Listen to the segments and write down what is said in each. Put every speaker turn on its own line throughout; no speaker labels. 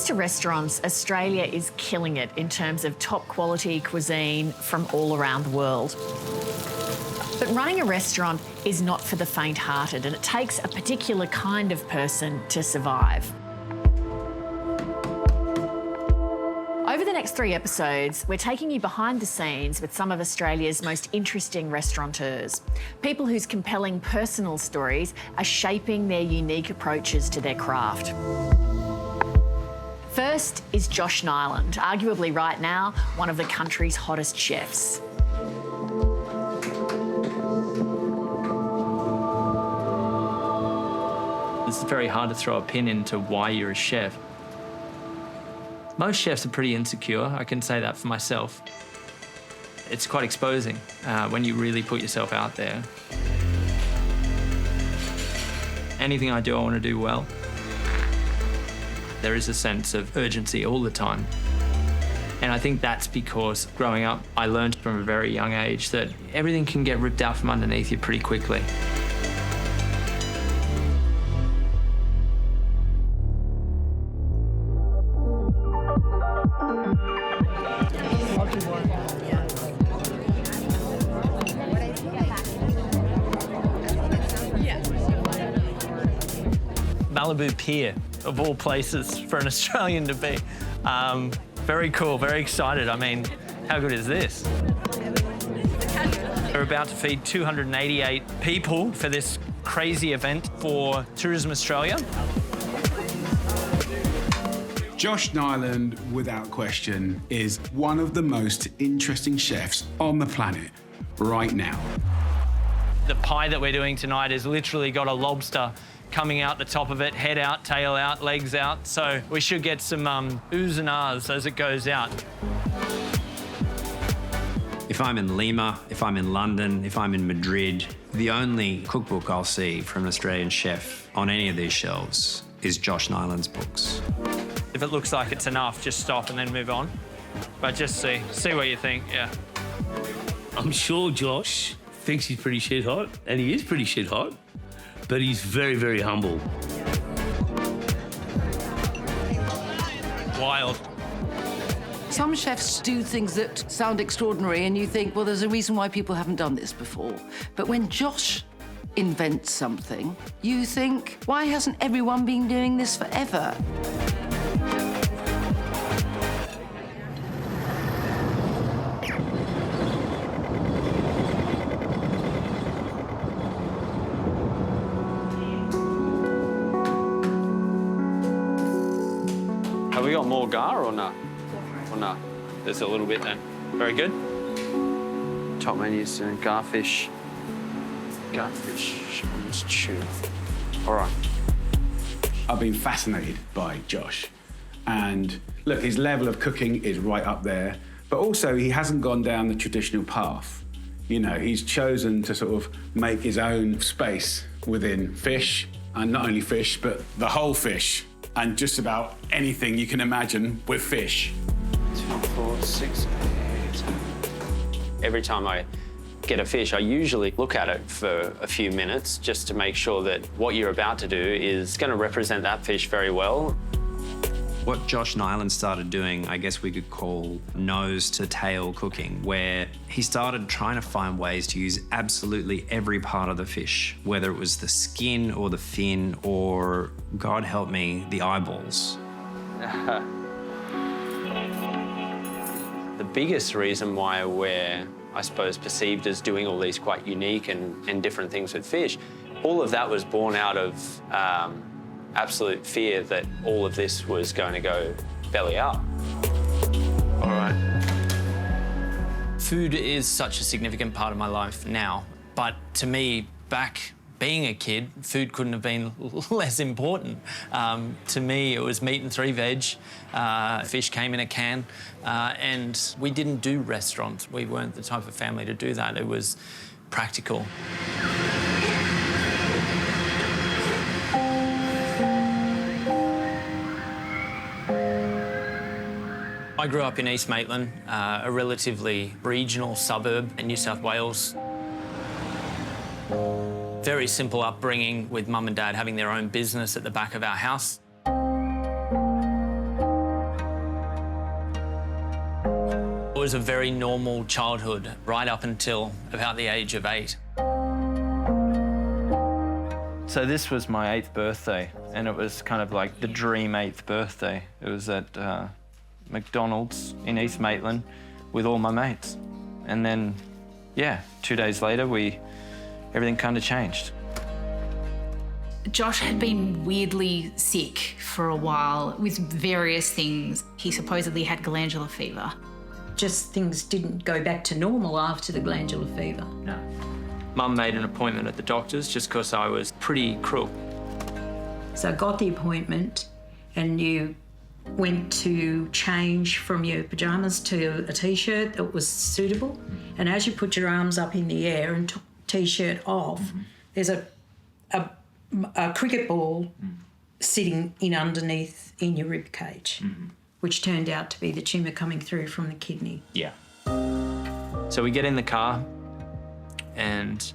comes to restaurants, Australia is killing it in terms of top quality cuisine from all around the world. But running a restaurant is not for the faint-hearted, and it takes a particular kind of person to survive. Over the next 3 episodes, we're taking you behind the scenes with some of Australia's most interesting restaurateurs, people whose compelling personal stories are shaping their unique approaches to their craft. First is Josh Niland, arguably right now one of the country's hottest chefs.
It's very hard to throw a pin into why you're a chef. Most chefs are pretty insecure, I can say that for myself. It's quite exposing when you really put yourself out there. Anything I do, I want to do well. There is a sense of urgency all the time. And I think that's because growing up, I learned from a very young age that everything can get ripped out from underneath you pretty quickly. Malibu Pier, of all places for an Australian to be. Very cool, very excited. I mean, how good is this? We're about to feed 288 people for this crazy event for Tourism Australia.
Josh Niland, without question, is one of the most interesting chefs on the planet right now.
The pie that we're doing tonight has literally got a lobster coming out the top of it, head out, tail out, legs out. So we should get some oohs and ahs as it goes out.
If I'm in Lima, if I'm in London, if I'm in Madrid, the only cookbook I'll see from an Australian chef on any of these shelves is Josh Niland's books.
If it looks like it's enough, just stop and then move on. But just see what you think, yeah.
I'm sure Josh thinks he's pretty shit hot, and he is pretty shit hot, but he's very, very humble.
Wild.
Some chefs do things that sound extraordinary and you think, well, there's a reason why people haven't done this before. But when Josh invents something, you think, why hasn't everyone been doing this forever?
Have we got more gar or no? Or no? There's a little bit then. Very good. Top menus, garfish. Garfish on tuna. All right.
I've been fascinated by Josh. And look, his level of cooking is right up there, but also he hasn't gone down the traditional path. You know, he's chosen to sort of make his own space within fish, and not only fish, but the whole fish. And just about anything you can imagine with fish.
2, 4, 6, 8. Every time I get a fish, I usually look at it for a few minutes just to make sure that what you're about to do is going to represent that fish very well.
What Josh Niland started doing, I guess we could call nose to tail cooking, where he started trying to find ways to use absolutely every part of the fish, whether it was the skin or the fin or, God help me, the eyeballs.
The biggest reason why we're, I suppose, perceived as doing all these quite unique and different things with fish, all of that was born out of absolute fear that all of this was going to go belly up. All right. Food is such a significant part of my life now, but to me, back being a kid, food couldn't have been less important. To me, it was meat and 3 veg. Fish came in a can, and we didn't do restaurants. We weren't the type of family to do that. It was practical. I grew up in East Maitland, a relatively regional suburb in New South Wales. Very simple upbringing with mum and dad having their own business at the back of our house. was a very normal childhood right up until about the age of 8.
So this was my 8th birthday, and it was kind of like the dream 8th birthday. It was at McDonald's in East Maitland with all my mates. And then, yeah, 2 days later, everything kind of changed.
Josh had been weirdly sick for a while with various things. He supposedly had glandular fever.
Just things didn't go back to normal after the glandular fever.
No. Mum made an appointment at the doctor's just because I was pretty crook.
So I got the appointment and you went to change from your pyjamas to a T-shirt that was suitable. And as you put your arms up in the air and took the T-shirt off, there's a cricket ball sitting in underneath in your rib cage, which turned out to be the tumour coming through from the kidney.
Yeah. So we get in the car and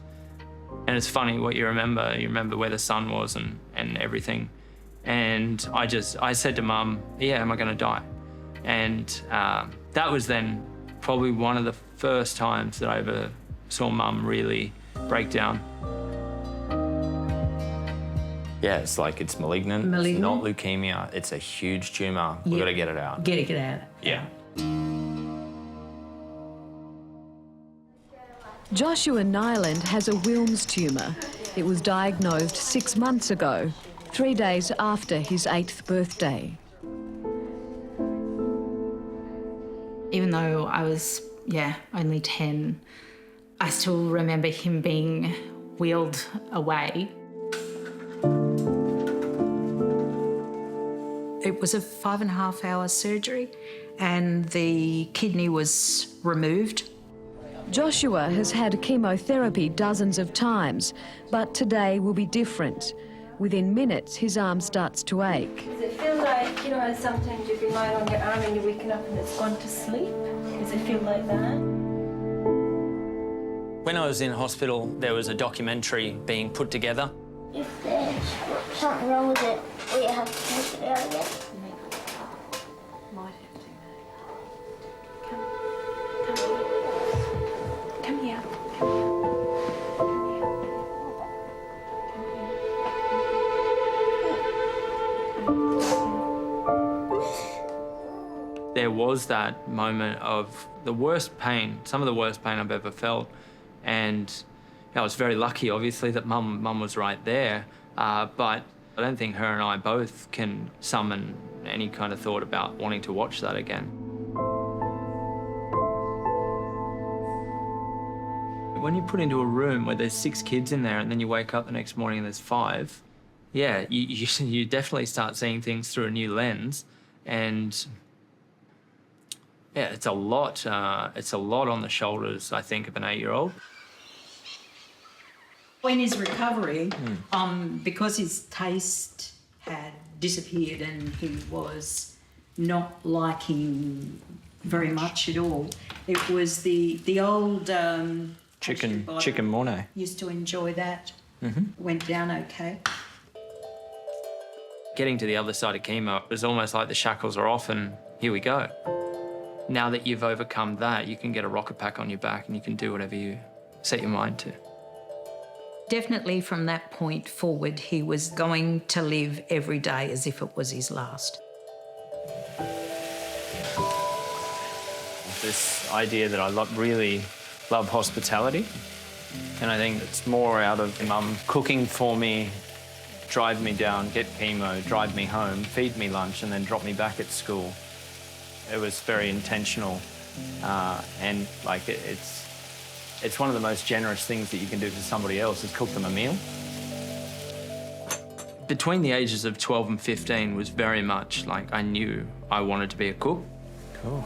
it's funny what you remember. You remember where the sun was and everything. And I said to Mum, yeah, am I going to die? And that was then probably one of the first times that I ever saw Mum really break down.
Yeah, it's like it's malignant.
Malignant.
It's not leukemia. It's a huge tumour. We've got to get it out.
Get it out.
Yeah.
Joshua Niland has a Wilms tumour. It was diagnosed 6 months ago, 3 days after his 8th birthday.
Even though I was, only 10, I still remember him being wheeled away.
It was a 5.5-hour surgery and the kidney was removed.
Joshua has had chemotherapy dozens of times, but today will be different. Within minutes, his arm starts to ache.
Does it feel like, you know, how sometimes you can lie on your arm and you're waking up and it's gone to sleep? Does it feel like that?
When I was in hospital, there was a documentary being put together.
If there's something wrong with it, we have to take it out again.
Come here.
There was that moment of the worst pain, some of the worst pain I've ever felt. And I was very lucky, obviously, that Mum was right there. But I don't think her and I both can summon any kind of thought about wanting to watch that again. When you're put into a room where there's 6 kids in there and then you wake up the next morning and there's 5, yeah, you definitely start seeing things through a new lens. And yeah, it's a lot on the shoulders, I think, of an 8-year-old.
In his recovery, because his taste had disappeared and he was not liking very much at all, it was the old
Chicken Mornay.
Used to enjoy that. Went down okay.
Getting to the other side of chemo, it was almost like the shackles are off and here we go. Now that you've overcome that, you can get a rocket pack on your back and you can do whatever you set your mind to.
Definitely from that point forward, he was going to live every day as if it was his last.
This idea that I really love hospitality, and I think it's more out of Mum cooking for me, drive me down, get chemo, drive me home, feed me lunch, and then drop me back at school. It was very intentional, and like it's one of the most generous things that you can do for somebody else is cook them a meal.
Between the ages of 12 and 15 was very much like I knew I wanted to be a cook.
Cool.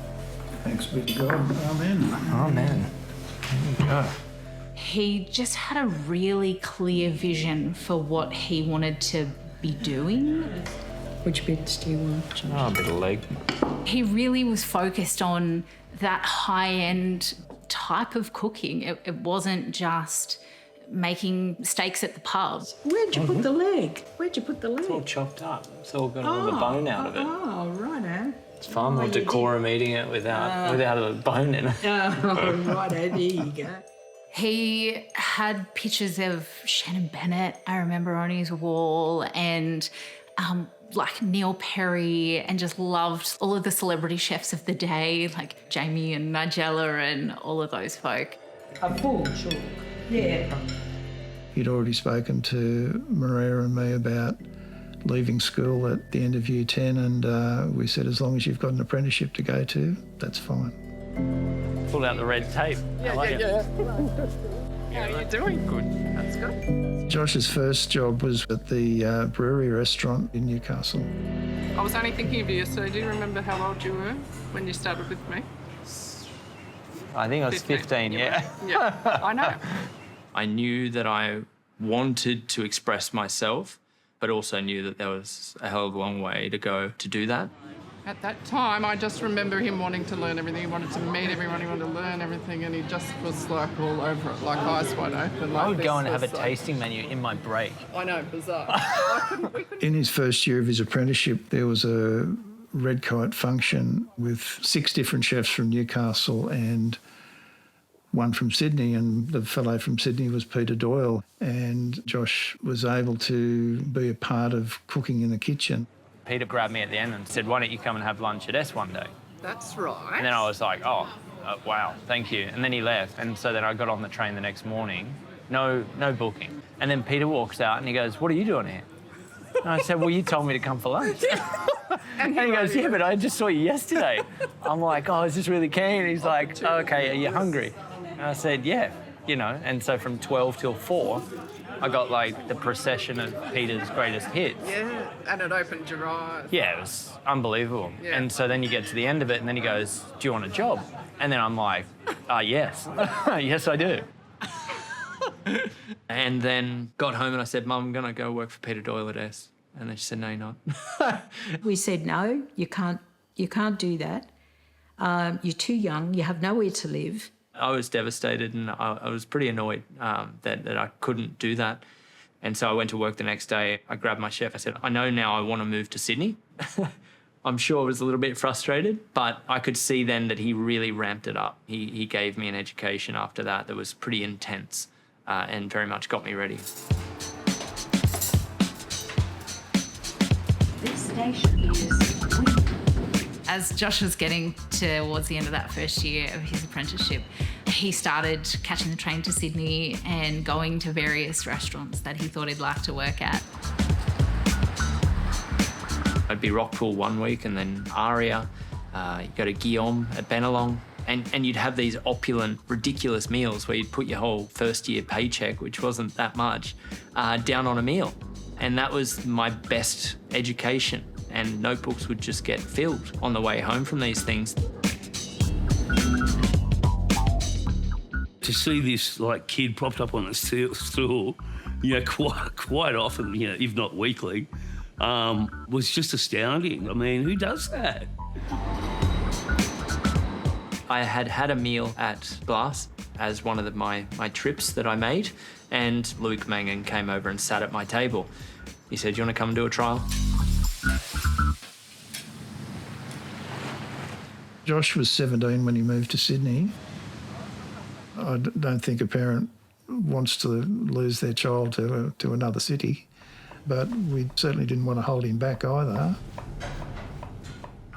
Thanks be to God. Amen.
Amen. There you go.
He just had a really clear vision for what he wanted to be doing.
Which bits do you want?
Oh, a bit of leg.
He really was focused on that high-end type of cooking. It wasn't just making steaks at the pub.
Where'd you put the leg? Where'd you put the leg?
It's all chopped up. It's all got all the bone out of it.
Oh, righto.
It's far more decorum eating it without a bone in it.
Oh, right, there you go.
He had pictures of Shannon Bennett, I remember, on his wall, and like Neil Perry, and just loved all of the celebrity chefs of the day, like Jamie and Nigella and all of those folk.
A full sure. Yeah.
He'd already spoken to Maria and me about leaving school at the end of Year 10, and we said, as long as you've got an apprenticeship to go to, that's fine.
Pulled out the red tape.
Yeah. How are you doing? Good. That's good.
Josh's first job was at the brewery restaurant in Newcastle.
I was only thinking of you yesterday. Do you remember how old you were when you started with me?
I think I was 15, yeah.
Yeah, I know.
I knew that I wanted to express myself, but also knew that there was a hell of a long way to go to do that.
At that time, I just remember him wanting to learn everything. He wanted to meet everyone, he wanted to learn everything, and he just was like all over it, like eyes wide open. Like
I would go and have a
like...
tasting menu in my break.
I know, bizarre. we couldn't...
In his first year of his apprenticeship, there was a red kite function with 6 different chefs from Newcastle and one from Sydney, and the fellow from Sydney was Peter Doyle, and Josh was able to be a part of cooking in the kitchen.
Peter grabbed me at the end and said, why don't you come and have lunch at S one day?
That's right.
And then I was like, oh, wow, thank you. And then he left. And so then I got on the train the next morning, no booking. And then Peter walks out and he goes, what are you doing here? And I said, well, you told me to come for lunch. And he goes, yeah, but I just saw you yesterday. I'm like, oh, is this really keen? He's like, oh, okay, are you hungry? And I said, yeah, you know. And so from 12 till 4, I got like the procession of Peter's greatest hits.
Yeah, and it opened your eyes.
Yeah, it was unbelievable.
Yeah.
And so then you get to the end of it and then he goes, do you want a job? And then I'm like, yes. Yes, I do.
And then got home and I said, Mum, I'm going to go work for Peter Doyle at S. And then she said, no, you're not.
We said, no, you can't do that. You're too young, you have nowhere to live.
I was devastated and I was pretty annoyed that I couldn't do that. And so I went to work the next day. I grabbed my chef. I said, I know now I want to move to Sydney. I'm sure I was a little bit frustrated, but I could see then that he really ramped it up. He gave me an education after that was pretty intense and very much got me ready.
This station is...
As Josh was getting towards the end of that first year of his apprenticeship, he started catching the train to Sydney and going to various restaurants that he thought he'd like to work at.
I'd be Rockpool one week and then Aria, you'd go to Guillaume at Bennelong, and you'd have these opulent, ridiculous meals where you'd put your whole first year paycheck, which wasn't that much, down on a meal. And that was my best education. And notebooks would just get filled on the way home from these things.
To see this like kid propped up on a stool, you know, quite often, you know, if not weekly, was just astounding. I mean, who does that?
I had a meal at Glass as one of my trips that I made, and Luke Mangan came over and sat at my table. He said, "Do you want to come and do a trial?"
Josh was 17 when he moved to Sydney. I don't think a parent wants to lose their child to another city, but we certainly didn't want to hold him back either.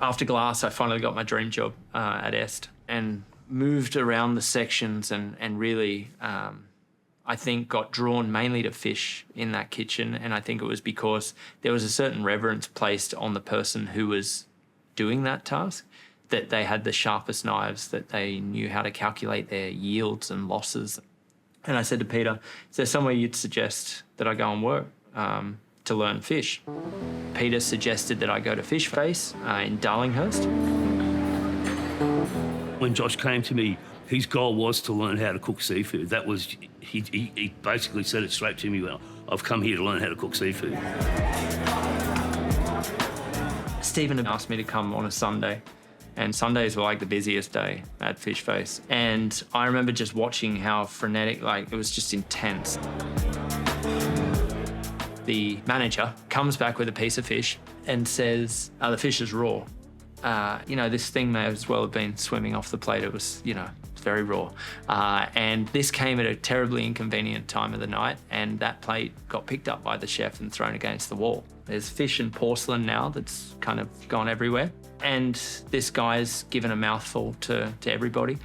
After Glass, I finally got my dream job at Est and moved around the sections and really, I think, got drawn mainly to fish in that kitchen. And I think it was because there was a certain reverence placed on the person who was doing that task, that they had the sharpest knives, that they knew how to calculate their yields and losses. And I said to Peter, is there somewhere you'd suggest that I go and work to learn fish? Peter suggested that I go to Fish Face in Darlinghurst.
When Josh came to me, his goal was to learn how to cook seafood. That was, he basically said it straight to me, well, I've come here to learn how to cook seafood.
Stephen asked me to come on a Sunday, and Sundays were like the busiest day at Fish Face. And I remember just watching how frenetic, like it was just intense. The manager comes back with a piece of fish and says, the fish is raw.
this thing may as well have been swimming off the plate. It was, it's very raw. And this came at a terribly inconvenient time of the night, and that plate got picked up by the chef and thrown against the wall. There's fish and porcelain now that's kind of gone everywhere. And this guy's given a mouthful to everybody,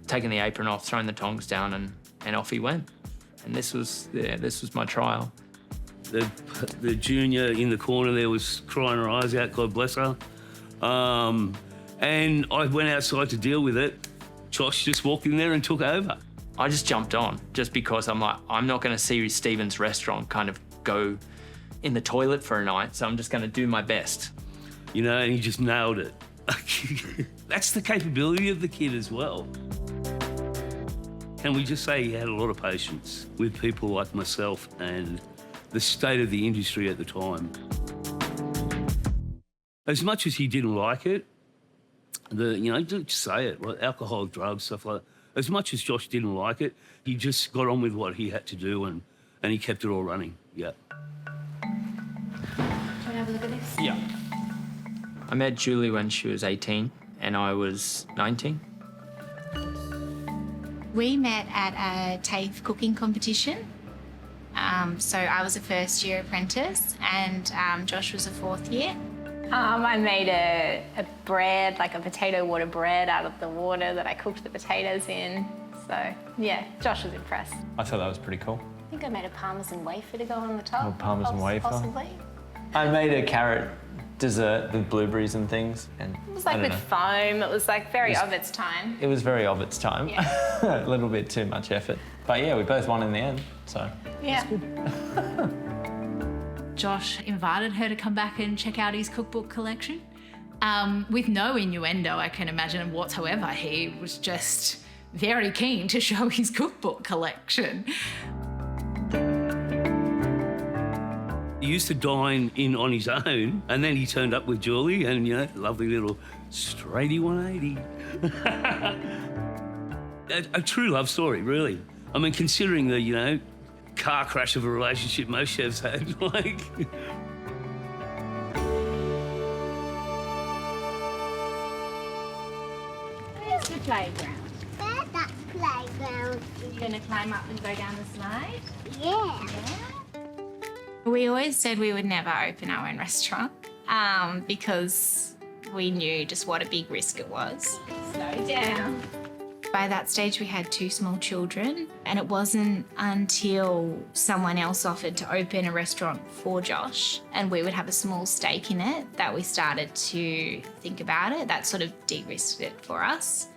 taken the apron off, thrown the tongs down, and off he went. And this was my trial.
The junior in the corner there was crying her eyes out, God bless her. And I went outside to deal with it. Josh just walked in there and took over.
I just jumped on just because I'm like, I'm not going to see Stephen's restaurant kind of go in the toilet for a night, so I'm just going to do my best.
And he just nailed it. That's the capability of the kid as well. Can we just say he had a lot of patience with people like myself and the state of the industry at the time. As much as he didn't like it, just say it, like alcohol, drugs, stuff like that. As much as Josh didn't like it, he just got on with what he had to do and he kept it all running, yeah.
Do you want to have a look at this?
Yeah. I met Julie when she was 18 and I was 19.
We met at a TAFE cooking competition. So I was a first-year apprentice and Josh was a fourth year.
I made a bread, like a potato water bread out of the water that I cooked the potatoes in. So, yeah, Josh was impressed.
I thought that was pretty cool.
I think I made a parmesan wafer to go on the top.
A parmesan wafer?
Possibly.
I made a carrot dessert with blueberries and things. And
It was like with foam. It was like very of its time.
It was very of its time.
Yeah.
A little bit too much effort. But yeah, we both won in the end, so.
Yeah.
Josh invited her to come back and check out his cookbook collection. With no innuendo, I can imagine, whatsoever. He was just very keen to show his cookbook collection.
He used to dine in on his own, and then he turned up with Julie and, lovely little straighty 180. A true love story, really. I mean, considering the, car crash of a relationship most chefs had, like...
Where's the playground?
There's that playground.
You gonna climb up and go down the slide?
Yeah.
We always said we would never open our own restaurant because we knew just what a big risk it was.
Slow down.
By that stage, we had 2 small children, and it wasn't until someone else offered to open a restaurant for Josh and we would have a small stake in it that we started to think about it. That sort of de-risked it for us.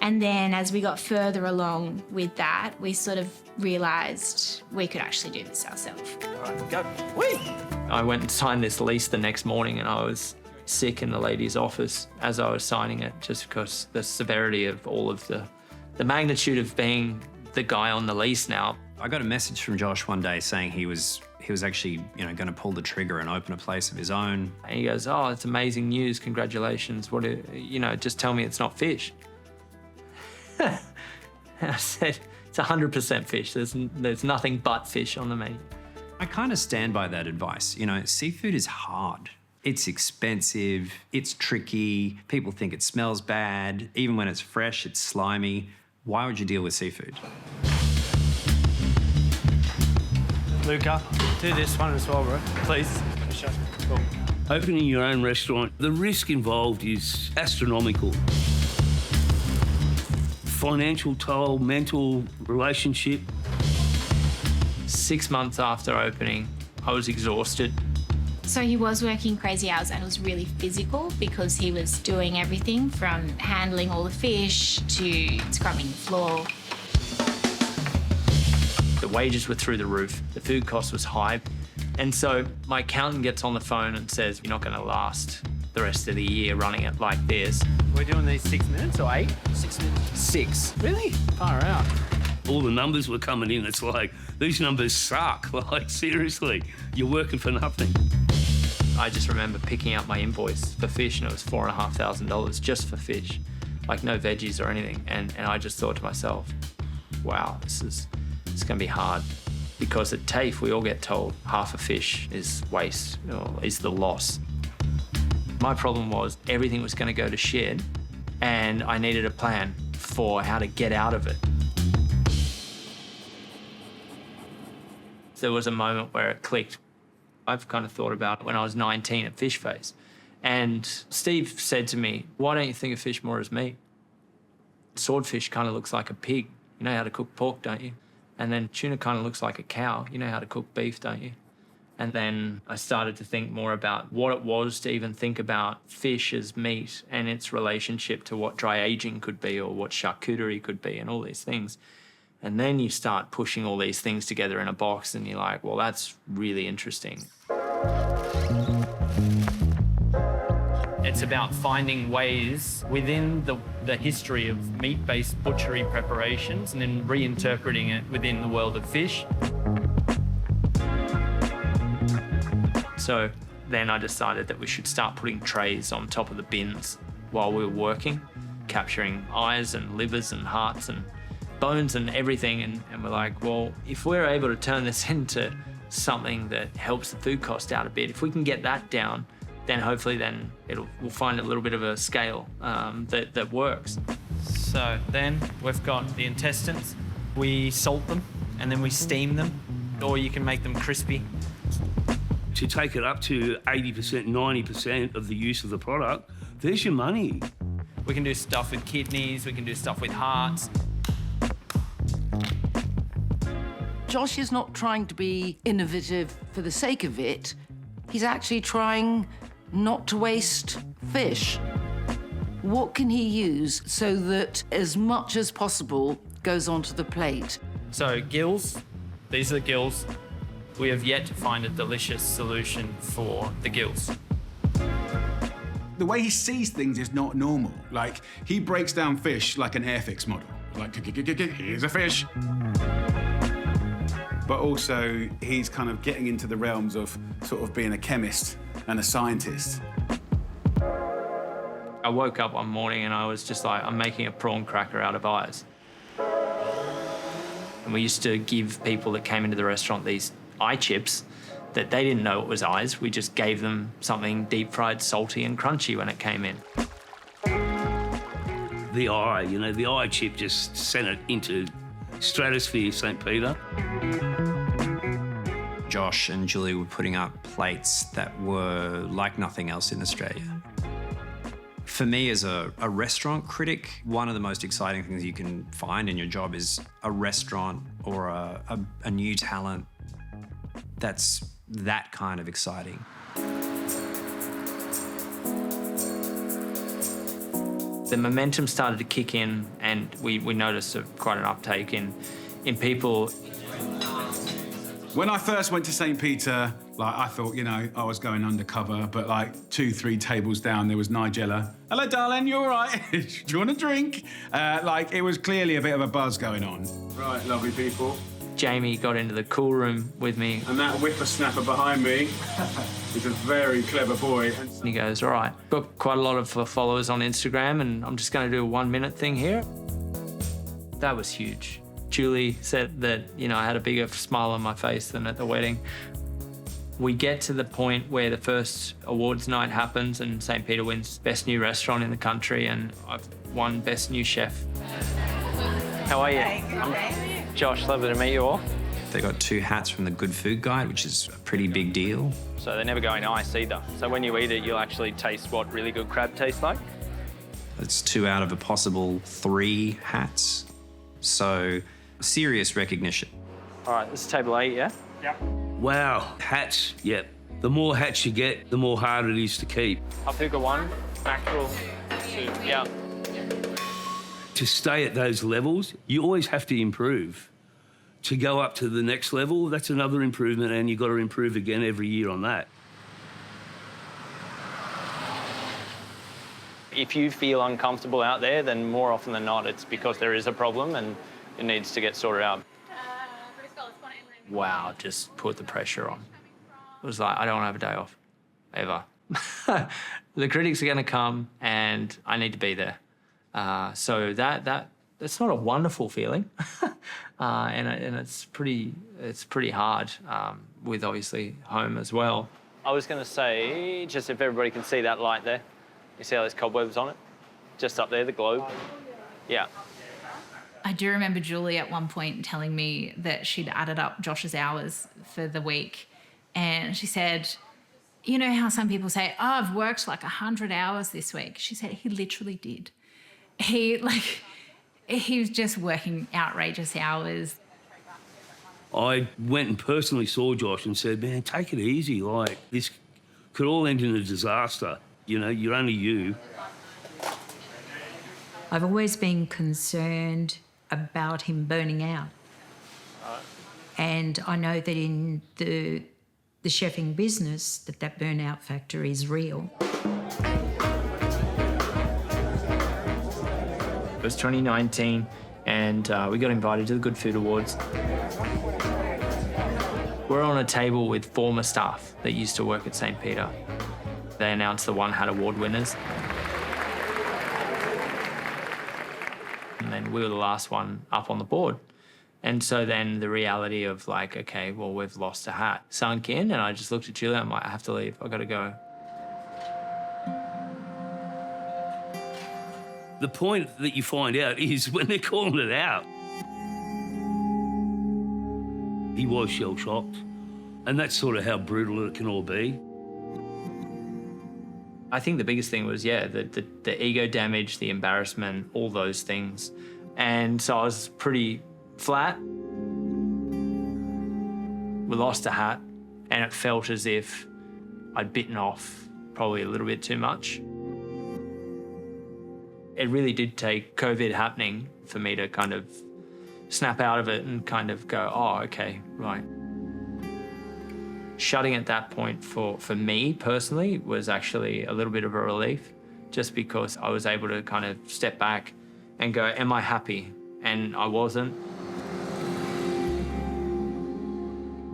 And then as we got further along with that, we sort of realised we could actually do this ourselves.
All right, go. Whee! I went and signed this lease the next morning and I was sick in the lady's office as I was signing it, just because the severity of all of the magnitude of being the guy on the lease now.
I got a message from Josh one day saying he was actually, going to pull the trigger and open a place of his own.
And he goes, "Oh, it's amazing news, congratulations. Just tell me it's not fish." And I said, it's 100% fish. There's nothing but fish on the menu.
I kind of stand by that advice. Seafood is hard. It's expensive, it's tricky, people think it smells bad. Even when it's fresh, it's slimy. Why would you deal with seafood?
Luca, do this one as well, bro. Please. Cool.
Opening your own restaurant, the risk involved is astronomical. Financial toll, mental relationship.
6 months after opening, I was exhausted.
So he was working crazy hours and it was really physical because he was doing everything from handling all the fish to scrubbing the floor.
The wages were through the roof. The food cost was high. And so my accountant gets on the phone and says, "You're not going to last the rest of the year running it like this."
We're doing these 6 minutes or 8?
6 minutes. 6.
Really? Far out.
All the numbers were coming in. It's like, these numbers suck. Like, seriously, you're working for nothing.
I just remember picking up my invoice for fish and it was $4,500 just for fish, like no veggies or anything. And I just thought to myself, wow, it's going to be hard. Because at TAFE, we all get told half a fish is waste or is the loss. My problem was everything was going to go to shit, and I needed a plan for how to get out of it. There was a moment where it clicked. I've kind of thought about it when I was 19 at Fish Face. And Steve said to me, why don't you think of fish more as meat? Swordfish kind of looks like a pig. You know how to cook pork, don't you? And then tuna kind of looks like a cow. You know how to cook beef, don't you? And then I started to think more about what it was to even think about fish as meat and its relationship to what dry aging could be or what charcuterie could be and all these things. And then you start pushing all these things together in a box and you're like, well, that's really interesting. It's about finding ways within the history of meat-based butchery preparations and then reinterpreting it within the world of fish. So then I decided that we should start putting trays on top of the bins while we were working, capturing eyes and livers and hearts and bones and everything. And we're like, well, if we're able to turn this into something that helps the food cost out a bit, if we can get that down, then hopefully then we'll find a little bit of a scale that works. So then we've got the intestines. We salt them and then we steam them, or you can make them crispy.
To take it up to 80%, 90% of the use of the product, there's your money.
We can do stuff with kidneys, we can do stuff with hearts.
Josh is not trying to be innovative for the sake of it. He's actually trying not to waste fish. What can he use so that as much as possible goes onto the plate?
So gills, these are the gills. We have yet to find a delicious solution for the gills.
The way he sees things is not normal. Like, he breaks down fish like an Airfix model. Like, here's a fish. But also, he's kind of getting into the realms of sort of being a chemist and a scientist.
I woke up one morning and I was just like, I'm making a prawn cracker out of eyes. And we used to give people that came into the restaurant these eye chips that they didn't know it was eyes. We just gave them something deep fried, salty and crunchy when it came in.
The eye, you know, the eye chip just sent it into stratosphere, St. Peter.
Josh and Julie were putting up plates that were like nothing else in Australia. For me, as a restaurant critic, one of the most exciting things you can find in your job is a restaurant or a new talent that's that kind of exciting.
The momentum started to kick in and we noticed quite an uptake in people.
When I first went to St. Peter, like, I thought, you know, I was going undercover, but like 2-3 tables down, there was Nigella. Hello, darling, you all right? Do you want a drink? Like, it was clearly a bit of a buzz going on. Right, lovely people.
Jamie got into the cool room with me.
And that whippersnapper behind me is a very clever boy.
And he goes, all right, got quite a lot of followers on Instagram and I'm just going to do a 1-minute thing here. That was huge. Julie said that, you know, I had a bigger smile on my face than at the wedding. We get to the point where the first awards night happens and St. Peter wins Best New Restaurant in the country and I've won Best New Chef. How are you? I'm Josh, lovely to meet you all.
They got 2 hats from the Good Food Guide, which is a pretty big deal.
So they never go in ice either. So when you eat it, you'll actually taste what really good crab tastes like.
It's 2 out of a possible 3 hats. So serious recognition.
All right, this is table 8, yeah?
Yep. Wow, hats, yep. The more hats you get, the more hard it is to keep.
I'll pick a 1, mackerel, 2, yeah.
To stay at those levels, you always have to improve. To go up to the next level, that's another improvement, and you've got to improve again every year on that.
If you feel uncomfortable out there, then more often than not, it's because there is a problem and it needs to get sorted out. Wow, just put the pressure on. It was like, I don't want to have a day off, ever. The critics are going to come and I need to be there. So that's not a wonderful feeling, and it's pretty hard with obviously home as well. I was going to say, just if everybody can see that light there, you see how there's cobwebs on it? Just up there, the globe. Yeah.
I do remember Julie at one point telling me that she'd added up Josh's hours for the week, and she said, you know how some people say, oh, I've worked like 100 hours this week? She said he literally did. He was just working outrageous hours.
I went and personally saw Josh and said, man, take it easy. Like, this could all end in a disaster. You know, you're only you.
I've always been concerned about him burning out. And I know that in the chefing business that burnout factor is real.
It was 2019 and we got invited to the Good Food Awards. We're on a table with former staff that used to work at St. Peter. They announced the One Hat Award winners. And then we were the last one up on the board. And so then the reality of like, okay, well, we've lost a hat sunk in, and I just looked at Julia, I'm like, I have to leave, I've got to go.
The point that you find out is when they're calling it out. He was shell-shocked, and that's sort of how brutal it can all be.
I think the biggest thing was, the ego damage, the embarrassment, all those things. And so I was pretty flat. We lost a hat, and it felt as if I'd bitten off probably a little bit too much. It really did take COVID happening for me to kind of snap out of it and kind of go, oh, okay, right. Shutting at that point for me personally was actually a little bit of a relief, just because I was able to kind of step back and go, am I happy? And I wasn't.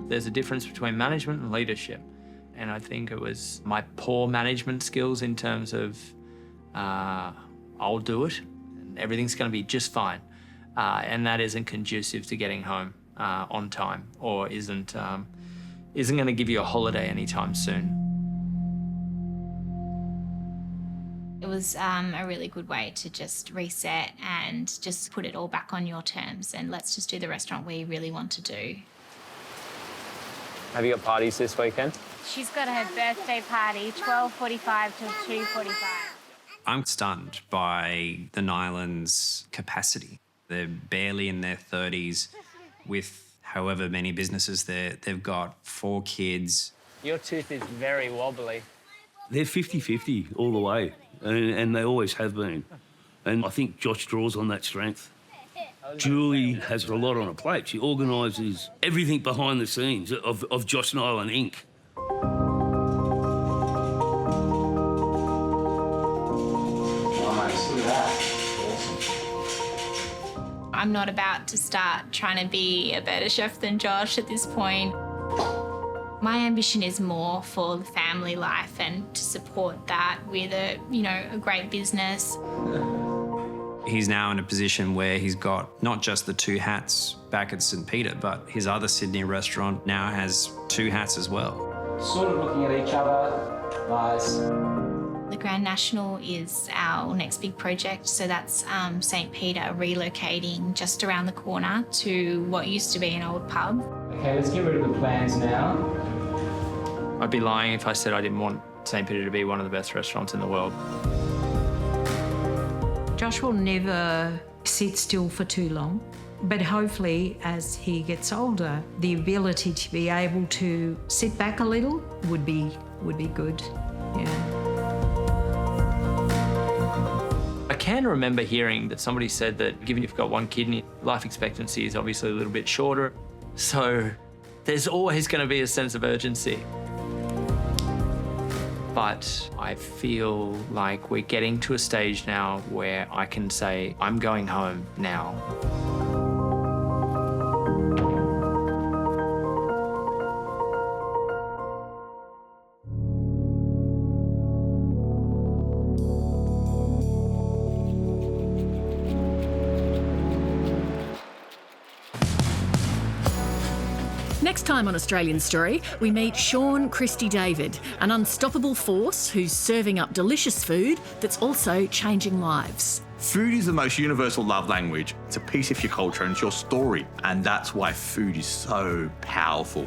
There's a difference between management and leadership. And I think it was my poor management skills in terms of I'll do it and everything's going to be just fine. And that isn't conducive to getting home on time, or isn't going to give you a holiday anytime soon.
It was a really good way to just reset and just put it all back on your terms, and let's just do the restaurant we really want to do.
Have you got parties this weekend?
She's got her birthday party, 12:45 till 2:45.
I'm stunned by the Niland's capacity. They're barely in their 30s with however many businesses they've got, 4 kids.
Your tooth is very wobbly.
They're 50-50 all the way, and they always have been. And I think Josh draws on that strength. Julie has a lot on her plate. She organises everything behind the scenes of Josh Niland Inc.
I'm not about to start trying to be a better chef than Josh at this point. My ambition is more for the family life and to support that with a great business.
He's now in a position where he's got not just the 2 hats back at St. Peter, but his other Sydney restaurant now has 2 hats as well.
Sort of looking at each other, nice.
The Grand National is our next big project, so that's St. Peter relocating just around the corner to what used to be an old pub.
Okay, let's get rid of the plans now. I'd be lying if I said I didn't want St. Peter to be one of the best restaurants in the world.
Josh will never sit still for too long, but hopefully as he gets older, the ability to be able to sit back a little would be good. Yeah.
I can remember hearing that somebody said that given you've got 1 kidney, life expectancy is obviously a little bit shorter. So there's always going to be a sense of urgency. But I feel like we're getting to a stage now where I can say, I'm going home now.
Next time on Australian Story, we meet Sean Christie David, an unstoppable force who's serving up delicious food that's also changing lives.
Food is the most universal love language. It's a piece of your culture and it's your story. And that's why food is so powerful.